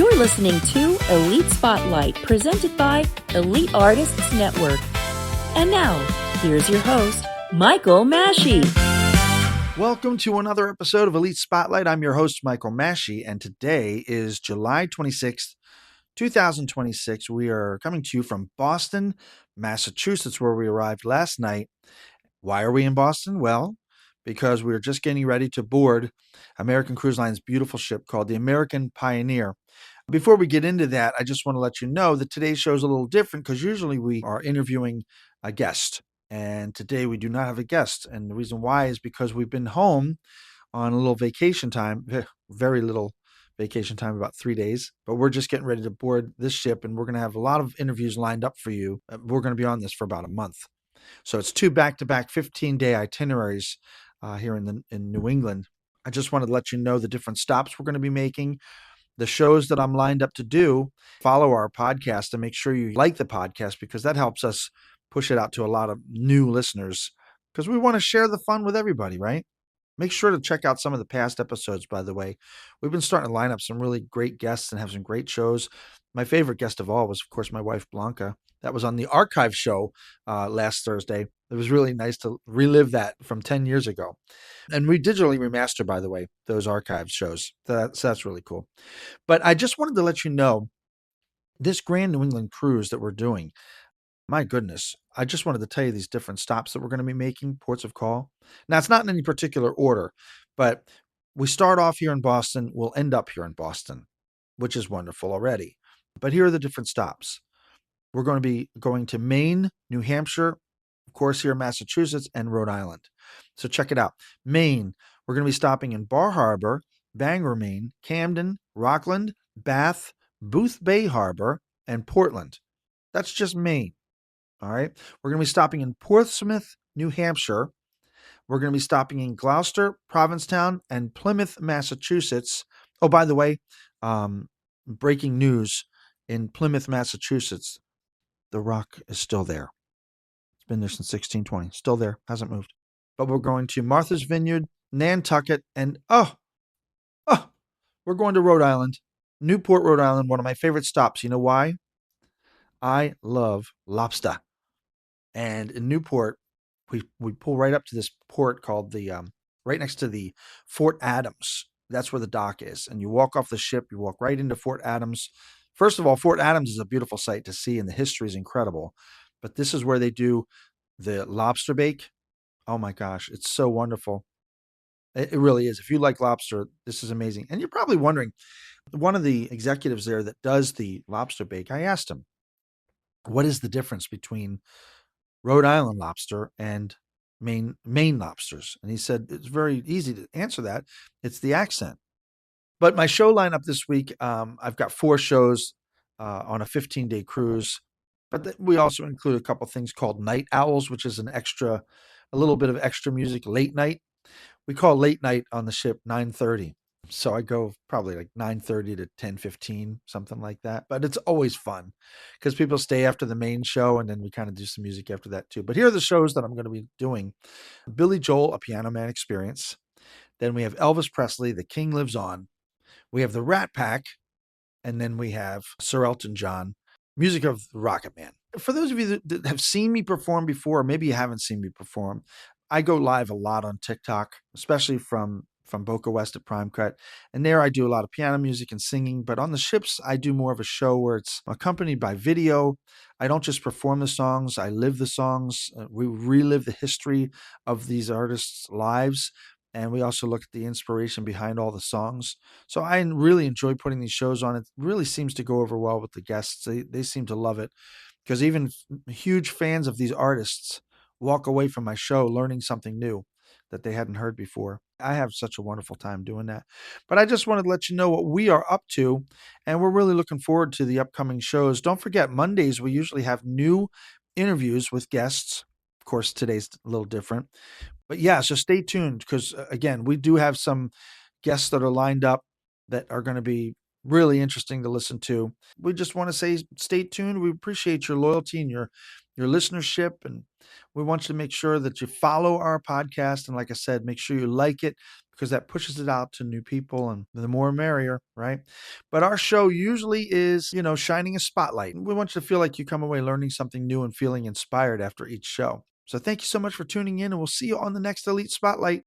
You're listening to Elite Spotlight, presented by Elite Artists Network. And now, here's your host, Michael Massey. Welcome to another episode of Elite Spotlight. I'm your host, Michael Massey, and today is July 26th, 2026. We are coming to you from Boston, Massachusetts, where we arrived last night. Why are we in Boston? Well, because we're just getting ready to board American Cruise Line's beautiful ship called the American Pioneer. Before we get into that, I just want to let you know that today's show is a little different because usually we are interviewing a guest. And today we do not have a guest. And the reason why is because we've been home on a little vacation time, very little vacation time, about 3 days. But we're just getting ready to board this ship, and we're going to have a lot of interviews lined up for you. We're going to be on this for about a month. So it's 2 back-to-back 15-day itineraries here in New England. I just wanted to let you know the different stops we're going to be making, the shows that I'm lined up to do. Follow our podcast and make sure you like the podcast because that helps us push it out to a lot of new listeners because we want to share the fun with everybody, right? Make sure to check out some of the past episodes, by the way. We've been starting to line up some really great guests and have some great shows. My favorite guest of all was, of course, my wife, Blanca. That was on the archive show last Thursday. It was really nice to relive that from 10 years ago. And we digitally remastered, by the way, those archive shows. So that's really cool. But I just wanted to let you know this Grand New England cruise that we're doing, my goodness, I just wanted to tell you these different stops that we're going to be making, ports of call. Now, it's not in any particular order, but we start off here in Boston. We'll end up here in Boston, which is wonderful already. But here are the different stops. We're going to be going to Maine, New Hampshire, of course, here in Massachusetts, and Rhode Island. So check it out. Maine, we're going to be stopping in Bar Harbor, Bangor, Maine, Camden, Rockland, Bath, Booth Bay Harbor, and Portland. That's just Maine. All right. We're going to be stopping in Portsmouth, New Hampshire. We're going to be stopping in Gloucester, Provincetown, and Plymouth, Massachusetts. Oh, by the way, breaking news in Plymouth, Massachusetts, the Rock is still there. It's been there since 1620. Still there. Hasn't moved. But we're going to Martha's Vineyard, Nantucket, and we're going to Rhode Island, Newport, Rhode Island, one of my favorite stops. You know why? I love lobster. And in Newport, we pull right up to this port called right next to the Fort Adams. That's where the dock is. And you walk off the ship, you walk right into Fort Adams. First of all, Fort Adams is a beautiful sight to see, and the history is incredible. But this is where they do the lobster bake. Oh my gosh, it's so wonderful. It really is. If you like lobster, this is amazing. And you're probably wondering, one of the executives there that does the lobster bake, I asked him, what is the difference between Rhode Island lobster and Maine lobsters? And he said, it's very easy to answer that. It's the accent. But my show lineup this week, I've got 4 shows on a 15-day cruise. But we also include a couple things called Night Owls, which is a little bit of extra music late night. We call late night on the ship 9:30. So I go probably like 9:30 to 10:15, something like that. But it's always fun because people stay after the main show, and then we kind of do some music after that too. But here are the shows that I'm going to be doing. Billy Joel, A Piano Man Experience. Then we have Elvis Presley, The King Lives On. We have the Rat Pack. And then we have Sir Elton John, music of the Rocket Man. For those of you that have seen me perform before, or maybe you haven't seen me perform, I go live a lot on TikTok, especially from Boca West at Prime Cut. And there I do a lot of piano music and singing. But on the ships, I do more of a show where it's accompanied by video. I don't just perform the songs. I live the songs. We relive the history of these artists' lives. And we also look at the inspiration behind all the songs. So I really enjoy putting these shows on. It really seems to go over well with the guests. They seem to love it because even huge fans of these artists walk away from my show learning something new that they hadn't heard before. I have such a wonderful time doing that. But I just wanted to let you know what we are up to, and we're really looking forward to the upcoming shows. Don't forget, Mondays we usually have new interviews with guests. Of course, today's a little different. But yeah, so stay tuned because, again, we do have some guests that are lined up that are going to be really interesting to listen to. We just want to say stay tuned. We appreciate your loyalty and your listenership, and we want you to make sure that you follow our podcast. And like I said, make sure you like it, because that pushes it out to new people, and the more merrier, right? But our show usually is, shining a spotlight. We want you to feel like you come away learning something new and feeling inspired after each show. So thank you so much for tuning in, and we'll see you on the next Elite Spotlight.